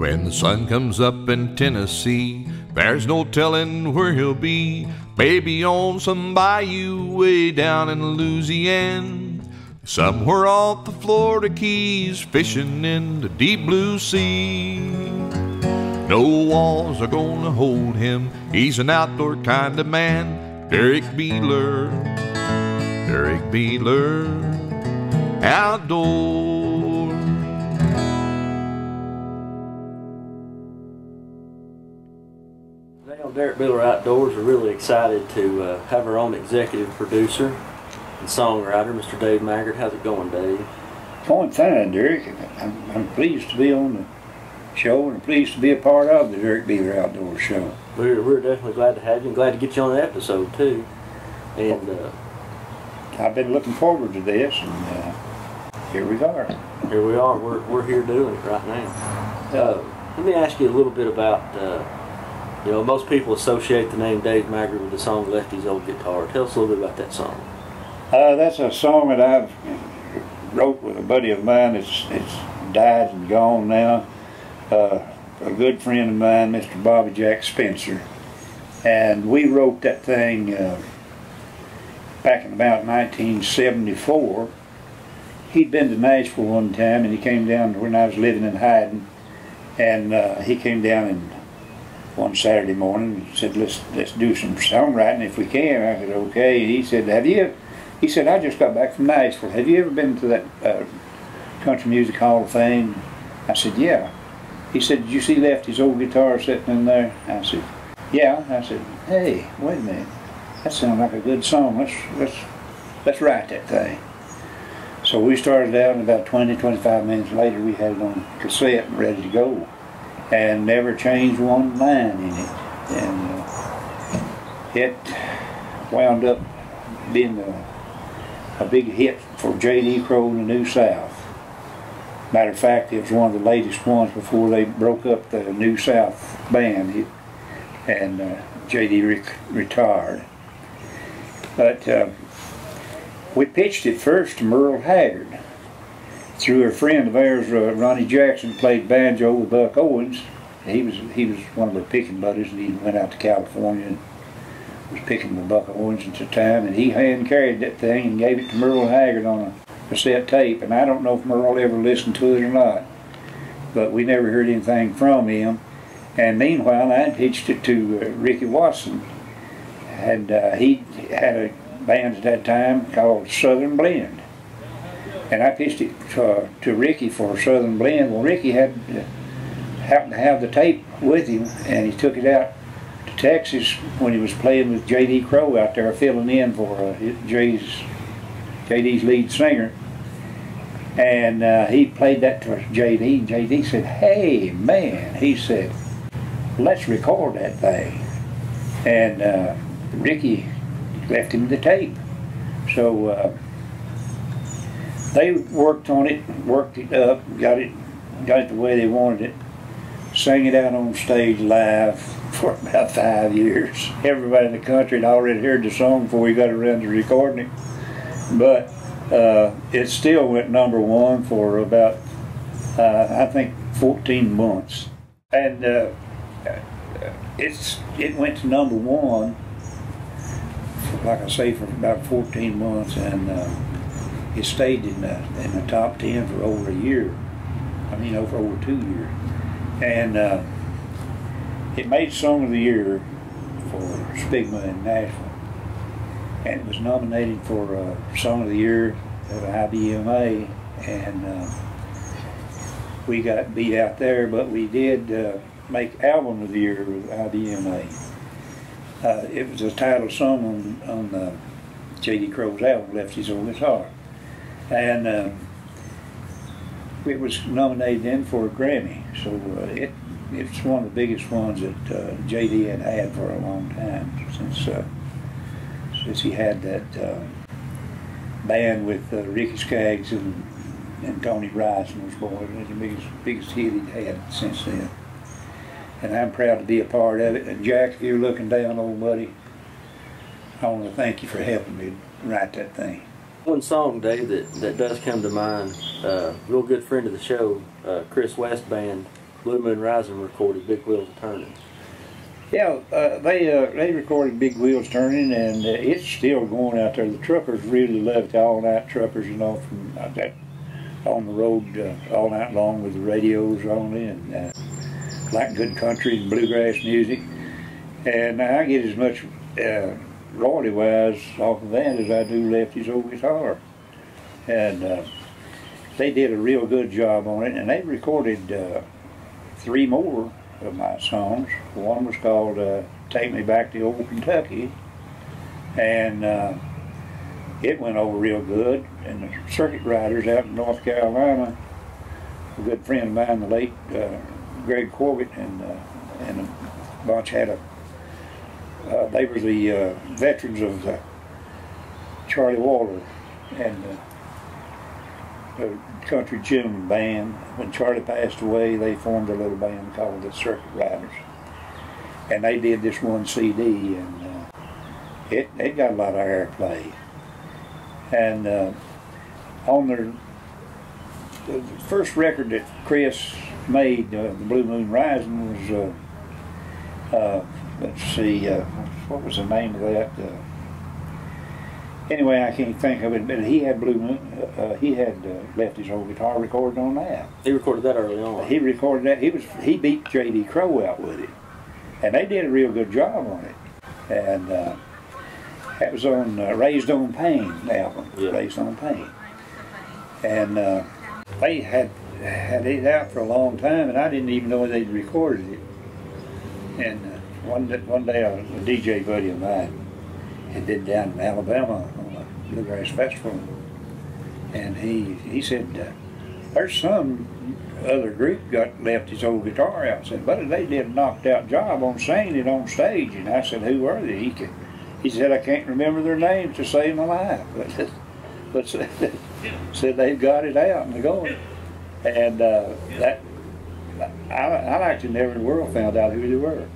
When the sun comes up in Tennessee, there's no telling where he'll be. Maybe on some bayou way down in Louisiana, somewhere off the Florida Keys, fishing in the deep blue sea. No walls are gonna hold him, he's an outdoor kind of man. Derrick Beeler Outdoors. Today on Derrick Beeler Outdoors, we're really excited to have our own executive producer and songwriter, Mr. Dave Maggard. How's it going, Dave? Going fine, Derrick. I'm pleased to be on the show and pleased to be a part of the Derrick Beeler Outdoors show. We're definitely glad to have you and glad to get you on the episode too. And I've been looking forward to this, and here we are. Here we are. We're here doing it right now. Let me ask you a little bit about. You know, most people associate the name Dave Maggard with the song Lefty's Old Guitar. Tell us a little bit about that song. That's a song that I wrote with a buddy of mine that's died and gone now. A good friend of mine, Mr. Bobby Jack Spencer. And we wrote that thing back in about 1974. He'd been to Nashville one time, and he came down when I was living in Hyden. And he came down and one Saturday morning and said, let's do some songwriting if we can. I said, okay. He said, he said, I just got back from Nashville. Have you ever been to that Country Music Hall of Fame? I said, yeah. He said, did you see Lefty's old guitar sitting in there? I said, yeah. I said, hey, wait a minute. That sounds like a good song. Let's write that thing. So we started out, and about 20-25 minutes later we had it on cassette and ready to go. And never changed one line in it. And it wound up being a big hit for J.D. Crowe and the New South. Matter of fact, it was one of the latest ones before they broke up the New South band, and J.D. retired. But we pitched it first to Merle Haggard. Through a friend of ours, Ronnie Jackson, played banjo with Buck Owens. He was one of the picking buddies, and he went out to California and was picking with Buck Owens at the time, and he hand carried that thing and gave it to Merle Haggard on a cassette tape. And I don't know if Merle ever listened to it or not, but we never heard anything from him. And meanwhile, I pitched it to Ricky Watson, and he had a band at that time called Southern Blend. And I pitched it to Ricky for Southern Blend. Well, Ricky happened to have the tape with him, and he took it out to Texas when he was playing with J.D. Crowe out there, filling in for J.D.'s lead singer. And he played that to J.D., and J.D. said, hey, man, he said, let's record that thing. And Ricky left him the tape. So they worked on it, worked it up, got it the way they wanted it, sang it out on stage live for about 5 years. Everybody in the country had already heard the song before we got around to recording it. But it still went #1 for about, I think, 14 months. And it went to #1, like I say, for about 14 months, and it stayed in the top 10 for over a year. I mean, over 2 years. And it made Song of the Year for Spigma in Nashville. And it was nominated for Song of the Year at IBMA. And we got beat out there, but we did make Album of the Year with IBMA. It was a title song on J.D. Crowe's album, Lefty's Old Guitar. And it was nominated then for a Grammy, so it's one of the biggest ones that J.D. had for a long time, since he had that band with Ricky Skaggs and Tony Rice and those boys. It was the biggest hit he'd had since then. And I'm proud to be a part of it. And Jack, if you're looking down, old buddy, I want to thank you for helping me write that thing. One song, Dave, that does come to mind, real good friend of the show, Chris West Band, Blue Moon Rising recorded Big Wheels Turning. Yeah, they recorded Big Wheels Turning, and it's still going out there. The truckers really love it. All-night truckers, you know, from that on the road all night long with the radios only, and like good country and bluegrass music. And I get as much royalty-wise off of that as I do Lefty's old guitar. And they did a real good job on it, and they recorded 3 more of my songs. One was called Take Me Back to Old Kentucky, and it went over real good. And the circuit riders out in North Carolina, a good friend of mine, the late Greg Corbett, and a bunch had they were the veterans of Charlie Waller and the Country Gentleman Band. When Charlie passed away, they formed a little band called the Circuit Riders, and they did this one CD, and it got a lot of airplay. And on the first record that Chris made, the Blue Moon Rising, was let's see, what was the name of that? Anyway, I can't think of it, but he had Blue Moon. He had Lefty's old guitar recorded on that. He recorded that early on. He recorded that. He beat J.D. Crowe out with it, and they did a real good job on it. And that was on Raised on Pain album. Yeah. Raised on Pain, and they had it out for a long time, and I didn't even know they'd recorded it. And one day a DJ buddy of mine had been down in Alabama on a bluegrass festival, and he said, there's some other group got Lefty's old guitar out. I said, but they did a knocked out job on singing it on stage. And I said, who are they? He said, I can't remember their names to save my life, but said they've got it out and they're going. And that I actually never in the world found out who they were.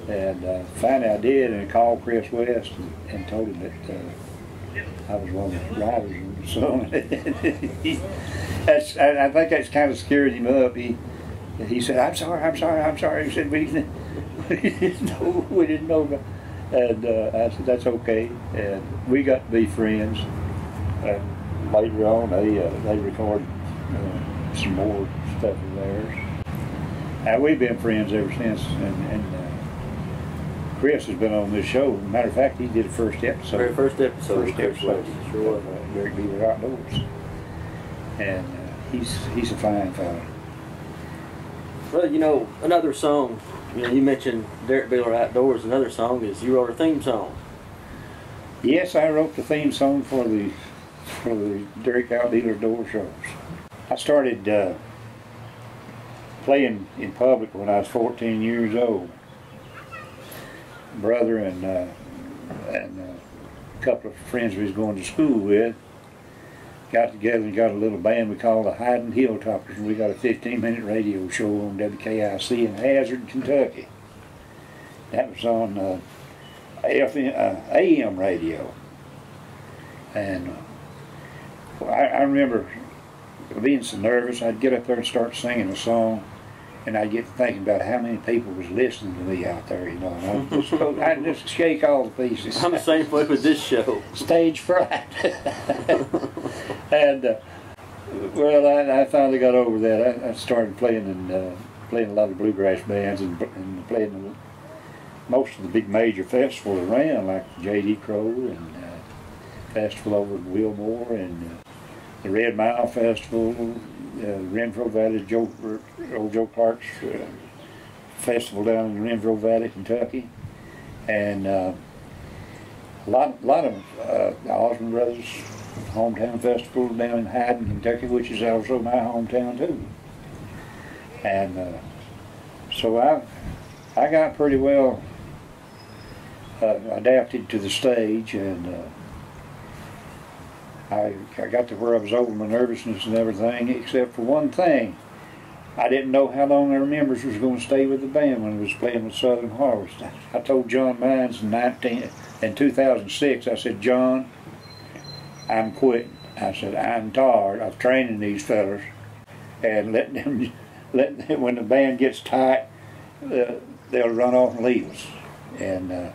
And finally I did, and I called Chris West and told him that I was one of the writers of the song. I think that's kind of scared him up. He said, I'm sorry. He said, we didn't know. And I said, that's okay. And we got to be friends. Later on, they recorded some more stuff of theirs. And we've been friends ever since. And Chris has been on this show. Matter of fact, he did the first episode. Very first episode. Sure. Derrick Beeler Outdoors. And he's a fine fellow. Well, you know, another song. You know, you mentioned Derrick Beeler Outdoors. Another song is you wrote a theme song. Yes, I wrote the theme song for the Derrick Outdoors shows. I started playing in public when I was 14 years old. Brother and a couple of friends we was going to school with got together and got a little band we called the Hiding Hilltoppers, and we got a 15-minute radio show on WKIC in Hazard, Kentucky. That was on AM radio. And I remember being so nervous, I'd get up there and start singing a song, and I'd get to thinking about how many people was listening to me out there, you know. And I'd just shake all the pieces. I'm the same way with this show. Stage fright. And well, I finally got over that. I started playing a lot of bluegrass bands and playing most of the big major festivals around, like J.D. Crowe and festival over in Wilmore, and the Red Mile Festival, Renfro Valley, old Joe Clark's festival down in Renfro Valley, Kentucky, and a lot of Osmond Brothers hometown festival down in Hyden, Kentucky, which is also my hometown too. And so I got pretty well adapted to the stage, and I got to where I was over my nervousness and everything, except for one thing. I didn't know how long our members was going to stay with the band when we was playing with Southern Harvest. I told John Mines in 2006, I said, John, I'm quitting. I said, I'm tired of training these fellas and letting them when the band gets tight, they'll run off and leave us. And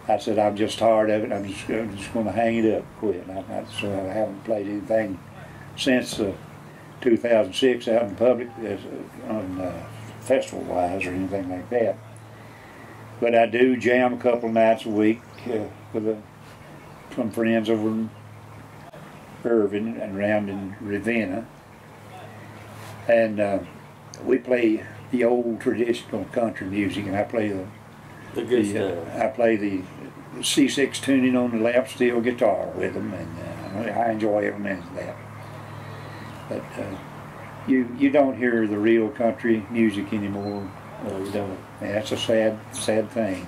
I said, I'm just tired of it. I'm just going to hang it up, quit. So I haven't played anything since 2006 out in public on festival-wise or anything like that. But I do jam a couple nights a week with some friends over in Irving and around in Ravenna. And we play the old traditional country music, and I play the good stuff. I play the C6 tuning on the lap steel guitar with them, and I enjoy every minute of that. But you don't hear the real country music anymore. No, you don't. And that's a sad thing.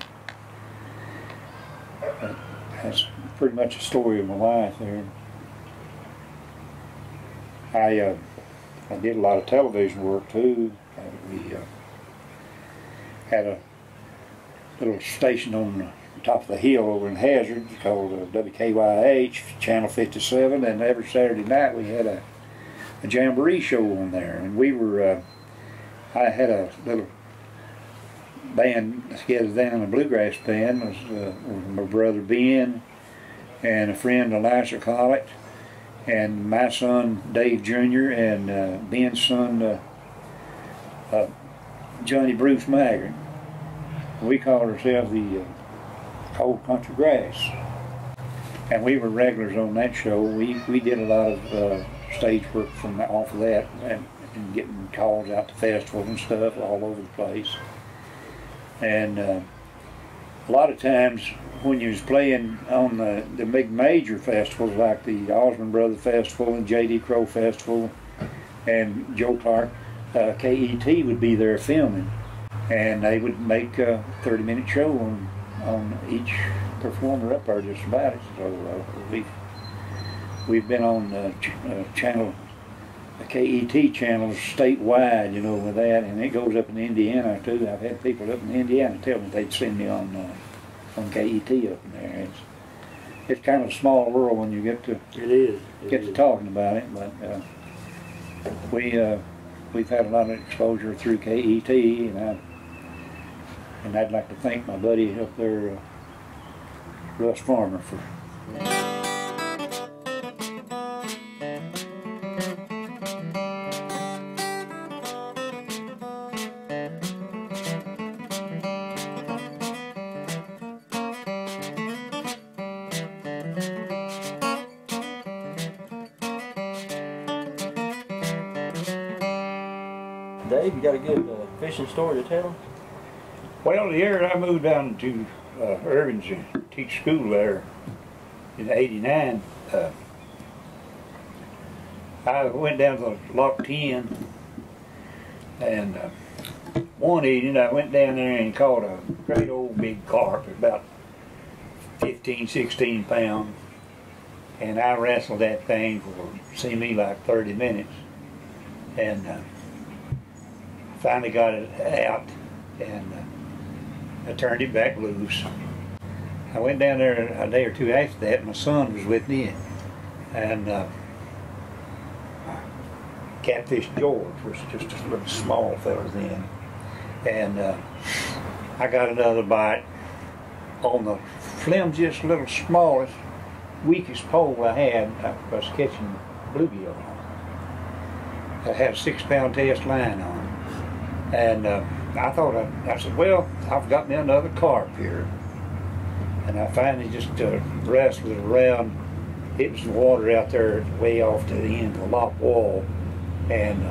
But that's pretty much the story of my life there. I did a lot of television work too. We had a little station on the top of the hill over in Hazard called WKYH, Channel 57, and every Saturday night we had a jamboree show on there. And we were, I had a little band together then, a bluegrass band, with my brother Ben and a friend Elisha Collett, and my son Dave Jr. and Ben's son Johnny Bruce Maggard. We called ourselves the Old Country Grass, and we were regulars on that show. We did a lot of stage work from off of that, and getting calls out to festivals and stuff all over the place. And a lot of times when you was playing on the big major festivals like the Osmond Brothers Festival and J.D. Crowe Festival and Joe Clark, KET would be there filming, and they would make a 30-minute show on each performer up there just about it. So we've been on channel, the KET channels statewide, you know, with that, and it goes up in Indiana too. I've had people up in Indiana tell me they'd send me on KET up in there. It's kind of a small world when you get to get to talking about it, but we've had a lot of exposure through KET, and I'd like to thank my buddy up there, Russ Farmer, for. Dave, you got a good fishing story to tell? Well, the year I moved down to Irving to teach school there in '89, I went down to Lock 10, and one evening I went down there and caught a great old big carp, about 15, 16 pounds, and I wrestled that thing for, seemed to me, like 30 minutes, and finally got it out, and I turned it back loose. I went down there a day or two after that. My son was with me, and Catfish George was just a little small fella then, and I got another bite on the flimsiest, little smallest, weakest pole I had. I was catching bluegill on. I had a 6-pound test line on. And I said, well, I've got me another carp here. And I finally just wrestled it around. It was the water out there way off to the end of the lock wall. And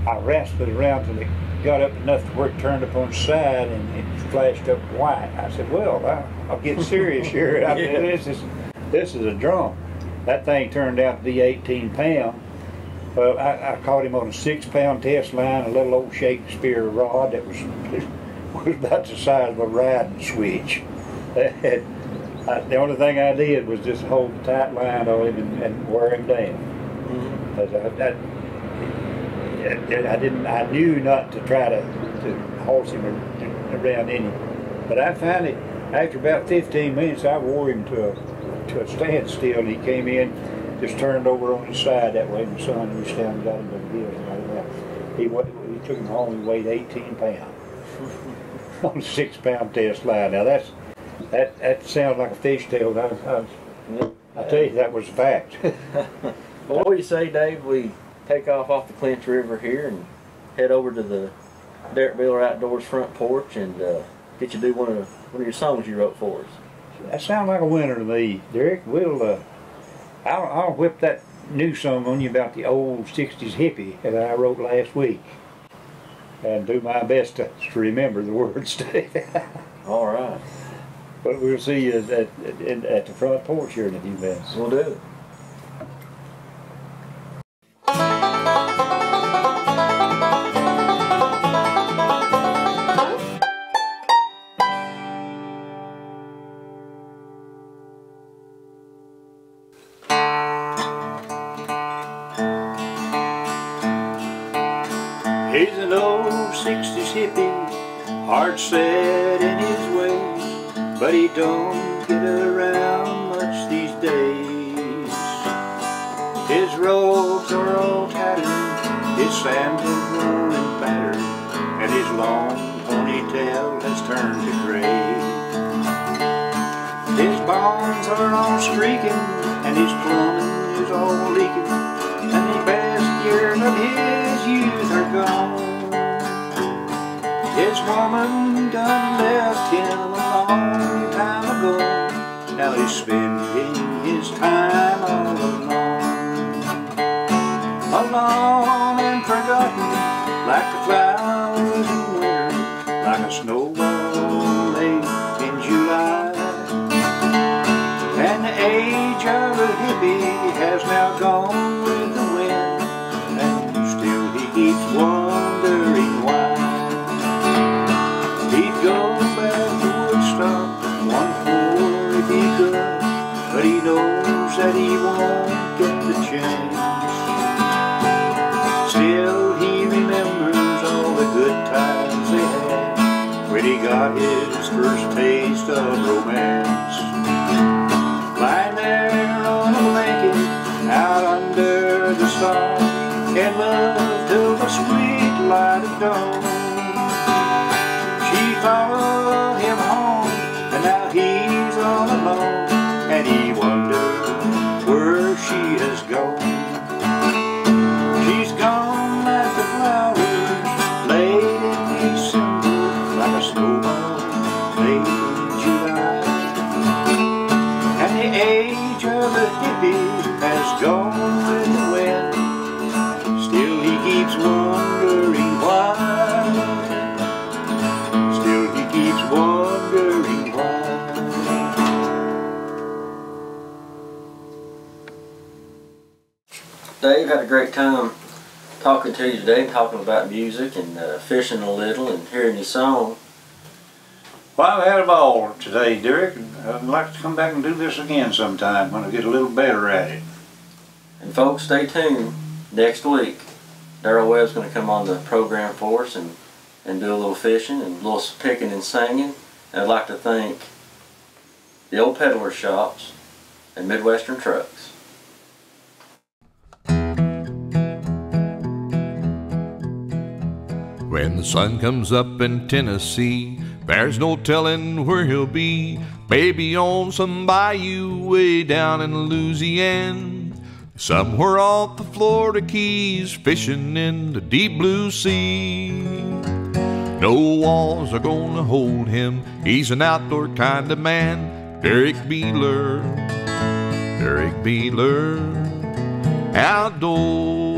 I wrestled it around till it got up enough to where it turned up on the side and it flashed up white. I said, well, I'll get serious here. This is a drum. That thing turned out to be 18 pounds. Well, I caught him on a 6-pound test line, a little old Shakespeare rod that was about the size of a riding switch. The only thing I did was just hold the tight line on him and wear him down. I knew not to try to horse him around any. But I finally, after about 15 minutes, I wore him to a standstill, and he came in. Just turned over on his side that way. My son reached down and got him by the gills and got him out. He took him home, he weighed 18 pounds on a 6-pound test line. Now that sounds like a fishtail. I tell you, that was a fact. Well, what do you say, Dave? We take off the Clinch River here and head over to the Derrick Beeler Outdoors front porch and get you to do one of your songs you wrote for us. That sounds like a winner to me, Derrick. I'll whip that new song on you about the old 60s hippie that I wrote last week and do my best to remember the words. All right. But we'll see you at the front porch here in a few minutes. We'll do it. He's an old 60s hippie, hard set in his ways, but he don't get around much these days. His robes are all tattered, his sandals worn and battered, and his long ponytail has turned to gray. His bonds are all streaking, and his plumbing is all leaking, and the best years of his youth are gone. His woman done left him a long time ago. Now he's spending his time all alone. Alone and forgotten, like the flowers in winter, like a snowball late in July. And the age of a hippie has now gone with the wind, and still he keeps wondering why. He'd go back to Woodstock once more if he could, but he knows that he won't get the chance. Still he remembers all the good times they had when he got his first taste of romance. Lying there on a blanket out under the stars, in love till the sweet light of dawn. She followed him home, and now he's all alone, and he wonders where she has gone. She's gone like the flowers late in December, like a snowball late in July. And the age of the hippie has gone with the wind, still he keeps wondering why. Still he keeps wondering why. Dave, had a great time talking to you today, talking about music and fishing a little and hearing your song. Well, I've had a ball today, Derrick, and I'd like to come back and do this again sometime when I get a little better at it. And folks, stay tuned. Next week, Darrell Webb's going to come on the program for us and do a little fishing and a little picking and singing. And I'd like to thank the Old Peddler Shops and Midwestern Trucks. When the sun comes up in Tennessee, there's no telling where he'll be. Maybe on some bayou way down in Louisiana, somewhere off the Florida Keys, fishing in the deep blue sea. No walls are gonna hold him, he's an outdoor kind of man. Derrick Beeler Outdoors.